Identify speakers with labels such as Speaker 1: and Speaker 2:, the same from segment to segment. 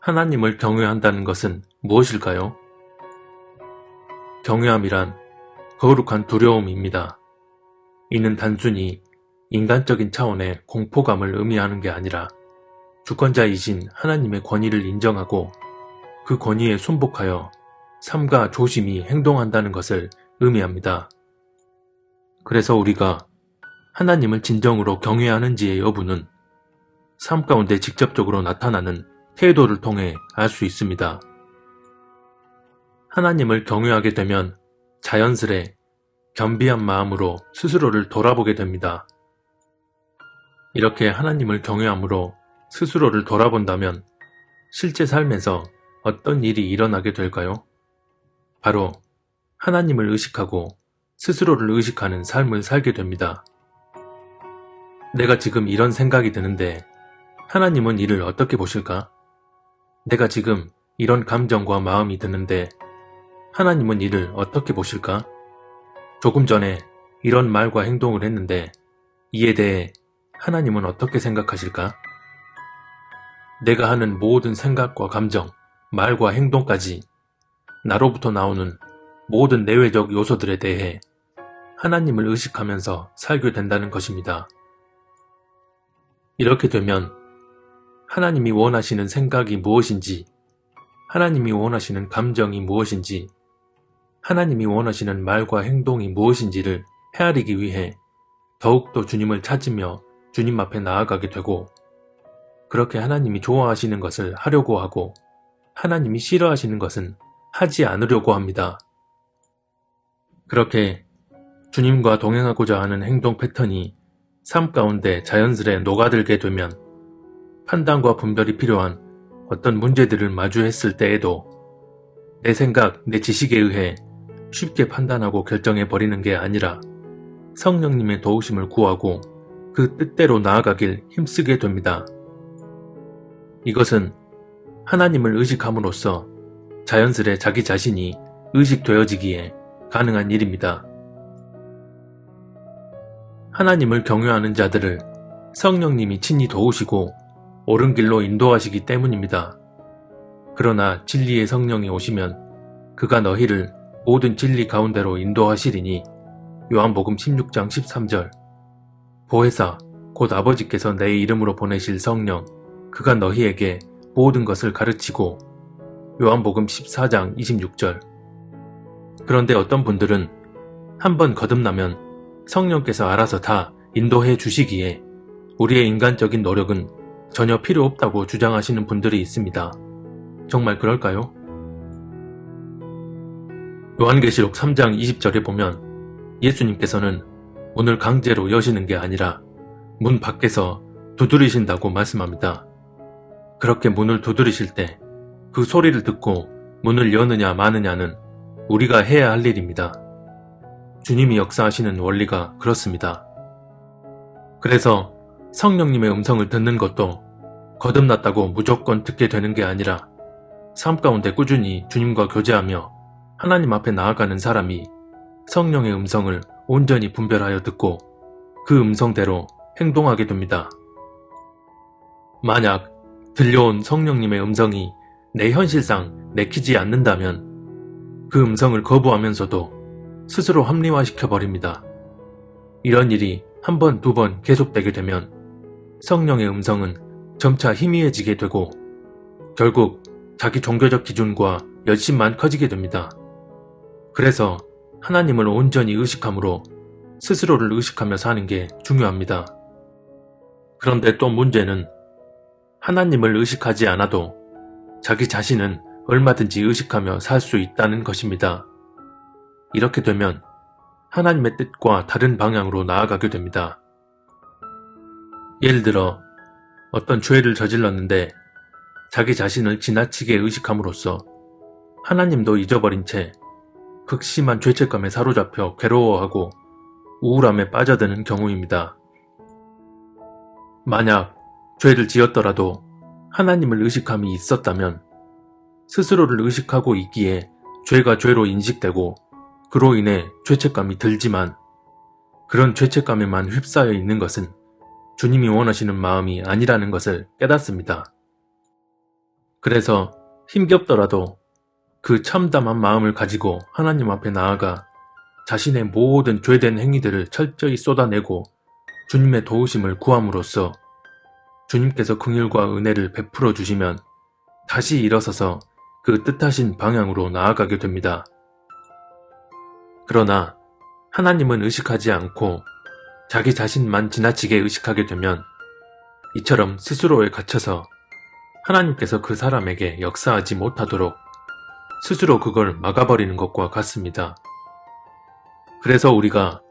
Speaker 1: 하나님을 경외한다는 것은 무엇일까요? 경외함이란 거룩한 두려움입니다. 이는 단순히 인간적인 차원의 공포감을 의미하는 게 아니라 주권자이신 하나님의 권위를 인정하고 그 권위에 순복하여 삶과 조심히 행동한다는 것을 의미합니다. 그래서 우리가 하나님을 진정으로 경외하는지의 여부는 삶 가운데 직접적으로 나타나는 태도를 통해 알 수 있습니다. 하나님을 경외하게 되면 자연스레 겸비한 마음으로 스스로를 돌아보게 됩니다. 이렇게 하나님을 경외함으로 스스로를 돌아본다면 실제 삶에서 어떤 일이 일어나게 될까요? 바로 하나님을 의식하고 스스로를 의식하는 삶을 살게 됩니다. 내가 지금 이런 생각이 드는데 하나님은 이를 어떻게 보실까? 내가 지금 이런 감정과 마음이 드는데 하나님은 이를 어떻게 보실까? 조금 전에 이런 말과 행동을 했는데 이에 대해 하나님은 어떻게 생각하실까? 내가 하는 모든 생각과 감정, 말과 행동까지 나로부터 나오는 모든 내외적 요소들에 대해 하나님을 의식하면서 살게 된다는 것입니다. 이렇게 되면 하나님이 원하시는 생각이 무엇인지, 하나님이 원하시는 감정이 무엇인지, 하나님이 원하시는 말과 행동이 무엇인지를 헤아리기 위해 더욱더 주님을 찾으며 주님 앞에 나아가게 되고, 그렇게 하나님이 좋아하시는 것을 하려고 하고 하나님이 싫어하시는 것은 하지 않으려고 합니다. 그렇게 주님과 동행하고자 하는 행동 패턴이 삶 가운데 자연스레 녹아들게 되면 판단과 분별이 필요한 어떤 문제들을 마주했을 때에도 내 생각, 내 지식에 의해 쉽게 판단하고 결정해버리는 게 아니라 성령님의 도우심을 구하고 그 뜻대로 나아가길 힘쓰게 됩니다. 이것은 하나님을 의식함으로써 자연스레 자기 자신이 의식되어지기에 가능한 일입니다. 하나님을 경외하는 자들을 성령님이 친히 도우시고 옳은 길로 인도하시기 때문입니다. 그러나 진리의 성령이 오시면 그가 너희를 모든 진리 가운데로 인도하시리니 요한복음 16장 13절 보혜사 곧 아버지께서 내 이름으로 보내실 성령 그가 너희에게 모든 것을 가르치고 요한복음 14장 26절 그런데 어떤 분들은 한번 거듭나면 성령께서 알아서 다 인도해 주시기에 우리의 인간적인 노력은 전혀 필요 없다고 주장하시는 분들이 있습니다. 정말 그럴까요? 요한계시록 3장 20절에 보면 예수님께서는 문을 강제로 여시는 게 아니라 문 밖에서 두드리신다고 말씀합니다. 그렇게 문을 두드리실 때 그 소리를 듣고 문을 여느냐 마느냐는 우리가 해야 할 일입니다. 주님이 역사하시는 원리가 그렇습니다. 그래서 성령님의 음성을 듣는 것도 거듭났다고 무조건 듣게 되는 게 아니라 삶 가운데 꾸준히 주님과 교제하며 하나님 앞에 나아가는 사람이 성령의 음성을 온전히 분별하여 듣고 그 음성대로 행동하게 됩니다. 만약 들려온 성령님의 음성이 내 현실상 내키지 않는다면 그 음성을 거부하면서도 스스로 합리화시켜버립니다. 이런 일이 한 번, 두 번 계속되게 되면 성령의 음성은 점차 희미해지게 되고 결국 자기 종교적 기준과 열심만 커지게 됩니다. 그래서 하나님을 온전히 의식함으로 스스로를 의식하며 사는 게 중요합니다. 그런데 또 문제는 하나님을 의식하지 않아도 자기 자신은 얼마든지 의식하며 살 수 있다는 것입니다. 이렇게 되면 하나님의 뜻과 다른 방향으로 나아가게 됩니다. 예를 들어 어떤 죄를 저질렀는데 자기 자신을 지나치게 의식함으로써 하나님도 잊어버린 채 극심한 죄책감에 사로잡혀 괴로워하고 우울함에 빠져드는 경우입니다. 만약 죄를 지었더라도 하나님을 의식함이 있었다면 스스로를 의식하고 있기에 죄가 죄로 인식되고 그로 인해 죄책감이 들지만 그런 죄책감에만 휩싸여 있는 것은 주님이 원하시는 마음이 아니라는 것을 깨닫습니다. 그래서 힘겹더라도 그 참담한 마음을 가지고 하나님 앞에 나아가 자신의 모든 죄된 행위들을 철저히 쏟아내고 주님의 도우심을 구함으로써 주님께서 긍휼과 은혜를 베풀어 주시면 다시 일어서서 그 뜻하신 방향으로 나아가게 됩니다. 그러나 하나님은 의식하지 않고 자기 자신만 지나치게 의식하게 되면 이처럼 스스로에 갇혀서 하나님께서 그 사람에게 역사하지 못하도록 스스로 그걸 막아버리는 것과 같습니다. 그래서 우리가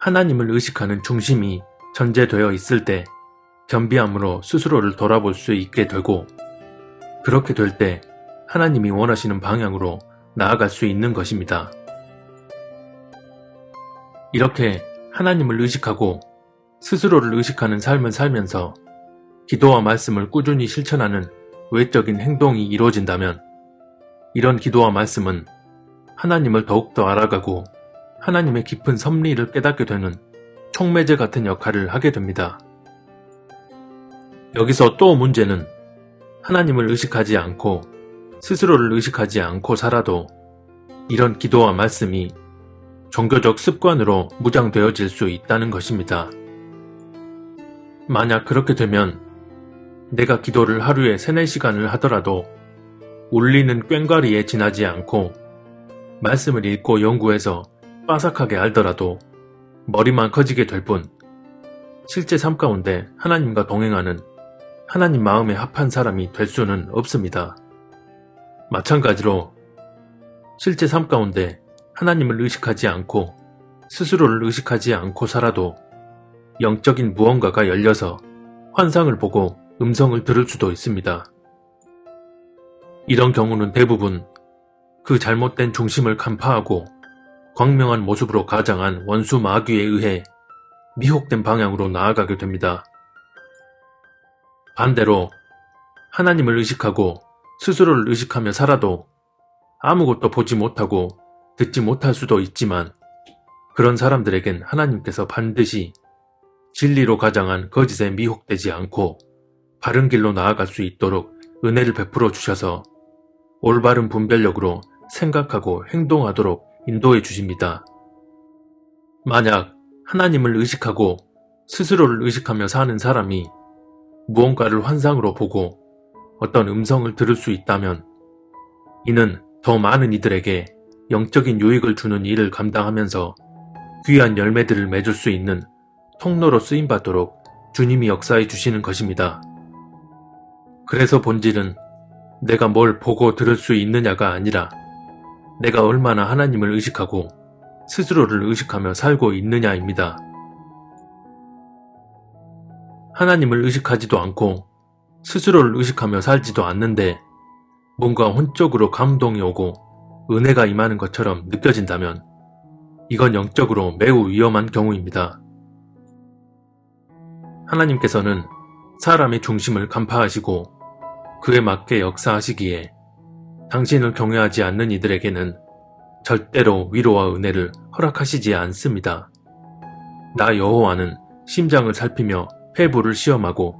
Speaker 1: 하나님을 의식하는 중심이 전제되어 있을 때 겸비함으로 스스로를 돌아볼 수 있게 되고, 그렇게 될 때 하나님이 원하시는 방향으로 나아갈 수 있는 것입니다. 이렇게 하나님을 의식하고 스스로를 의식하는 삶을 살면서 기도와 말씀을 꾸준히 실천하는 외적인 행동이 이루어진다면 이런 기도와 말씀은 하나님을 더욱더 알아가고 하나님의 깊은 섭리를 깨닫게 되는 촉매제 같은 역할을 하게 됩니다. 여기서 또 문제는 하나님을 의식하지 않고 스스로를 의식하지 않고 살아도 이런 기도와 말씀이 종교적 습관으로 무장되어질 수 있다는 것입니다. 만약 그렇게 되면 내가 기도를 하루에 3, 4시간을 하더라도 울리는 꽹과리에 지나지 않고 말씀을 읽고 연구해서 빠삭하게 알더라도 머리만 커지게 될 뿐 실제 삶 가운데 하나님과 동행하는 하나님 마음에 합한 사람이 될 수는 없습니다. 마찬가지로 실제 삶 가운데 하나님을 의식하지 않고 스스로를 의식하지 않고 살아도 영적인 무언가가 열려서 환상을 보고 음성을 들을 수도 있습니다. 이런 경우는 대부분 그 잘못된 중심을 간파하고 광명한 모습으로 가장한 원수 마귀에 의해 미혹된 방향으로 나아가게 됩니다. 반대로 하나님을 의식하고 스스로를 의식하며 살아도 아무것도 보지 못하고 듣지 못할 수도 있지만 그런 사람들에겐 하나님께서 반드시 진리로 가장한 거짓에 미혹되지 않고 바른 길로 나아갈 수 있도록 은혜를 베풀어 주셔서 올바른 분별력으로 생각하고 행동하도록 인도해 주십니다. 만약 하나님을 의식하고 스스로를 의식하며 사는 사람이 무언가를 환상으로 보고 어떤 음성을 들을 수 있다면 이는 더 많은 이들에게 영적인 유익을 주는 일을 감당하면서 귀한 열매들을 맺을 수 있는 통로로 쓰임받도록 주님이 역사해 주시는 것입니다. 그래서 본질은 내가 뭘 보고 들을 수 있느냐가 아니라 내가 얼마나 하나님을 의식하고 스스로를 의식하며 살고 있느냐입니다. 하나님을 의식하지도 않고 스스로를 의식하며 살지도 않는데 뭔가 혼적으로 감동이 오고 은혜가 임하는 것처럼 느껴진다면 이건 영적으로 매우 위험한 경우입니다. 하나님께서는 사람의 중심을 간파하시고 그에 맞게 역사하시기에 당신을 경외하지 않는 이들에게는 절대로 위로와 은혜를 허락하시지 않습니다. 나 여호와는 심장을 살피며 폐부를 시험하고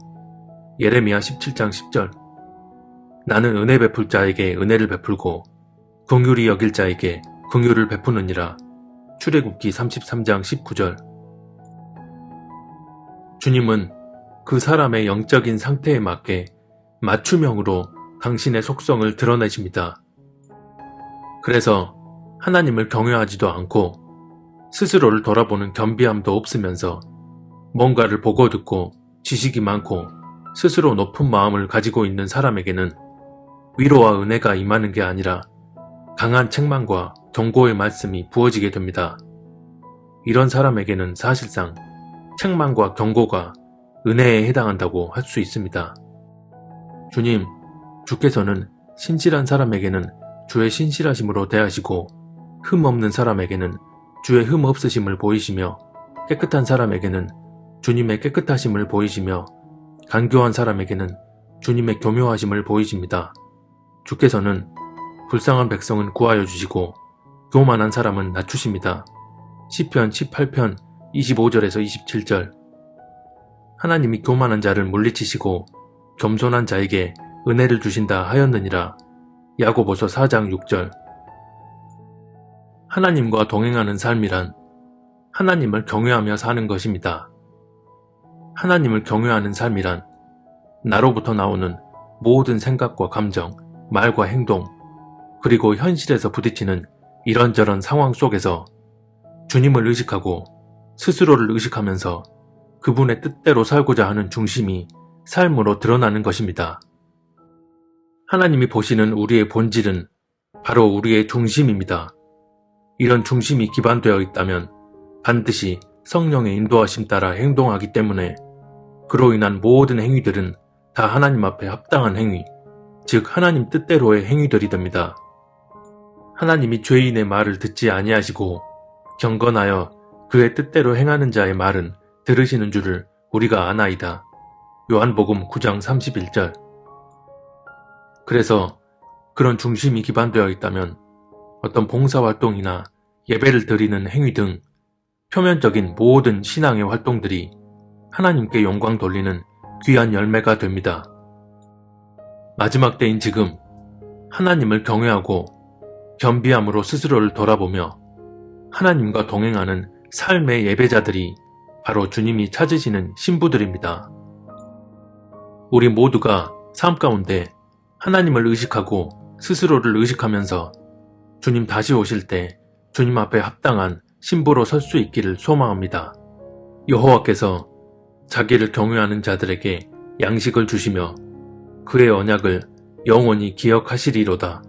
Speaker 1: 예레미야 17장 10절 나는 은혜 베풀 자에게 은혜를 베풀고 긍휼히 여길 자에게 긍휼을 베푸느니라. 출애굽기 33장 19절 주님은 그 사람의 영적인 상태에 맞게 맞춤형으로 당신의 속성을 드러내십니다. 그래서 하나님을 경외하지도 않고 스스로를 돌아보는 겸비함도 없으면서 뭔가를 보고 듣고 지식이 많고 스스로 높은 마음을 가지고 있는 사람에게는 위로와 은혜가 임하는 게 아니라 강한 책망과 경고의 말씀이 부어지게 됩니다. 이런 사람에게는 사실상 책망과 경고가 은혜에 해당한다고 할 수 있습니다. 주님, 주께서는 신실한 사람에게는 주의 신실하심으로 대하시고 흠 없는 사람에게는 주의 흠 없으심을 보이시며 깨끗한 사람에게는 주님의 깨끗하심을 보이시며 간교한 사람에게는 주님의 교묘하심을 보이십니다. 주께서는 불쌍한 백성은 구하여 주시고 교만한 사람은 낮추십니다. 시편 18편 25절에서 27절 하나님이 교만한 자를 물리치시고 겸손한 자에게 은혜를 주신다 하였느니라. 야고보서 4장 6절. 하나님과 동행하는 삶이란 하나님을 경외하며 사는 것입니다. 하나님을 경외하는 삶이란 나로부터 나오는 모든 생각과 감정, 말과 행동, 그리고 현실에서 부딪히는 이런저런 상황 속에서 주님을 의식하고 스스로를 의식하면서 그분의 뜻대로 살고자 하는 중심이 삶으로 드러나는 것입니다. 하나님이 보시는 우리의 본질은 바로 우리의 중심입니다. 이런 중심이 기반되어 있다면 반드시 성령의 인도하심 따라 행동하기 때문에 그로 인한 모든 행위들은 다 하나님 앞에 합당한 행위, 즉 하나님 뜻대로의 행위들이 됩니다. 하나님이 죄인의 말을 듣지 아니하시고 경건하여 그의 뜻대로 행하는 자의 말은 들으시는 줄을 우리가 아나이다. 요한복음 9장 31절. 그래서 그런 중심이 기반되어 있다면 어떤 봉사활동이나 예배를 드리는 행위 등 표면적인 모든 신앙의 활동들이 하나님께 영광 돌리는 귀한 열매가 됩니다. 마지막 때인 지금 하나님을 경외하고 겸비함으로 스스로를 돌아보며 하나님과 동행하는 삶의 예배자들이 바로 주님이 찾으시는 신부들입니다. 우리 모두가 삶 가운데 하나님을 의식하고 스스로를 의식하면서 주님 다시 오실 때 주님 앞에 합당한 신부로 설 수 있기를 소망합니다. 여호와께서 자기를 경외하는 자들에게 양식을 주시며 그의 언약을 영원히 기억하시리로다.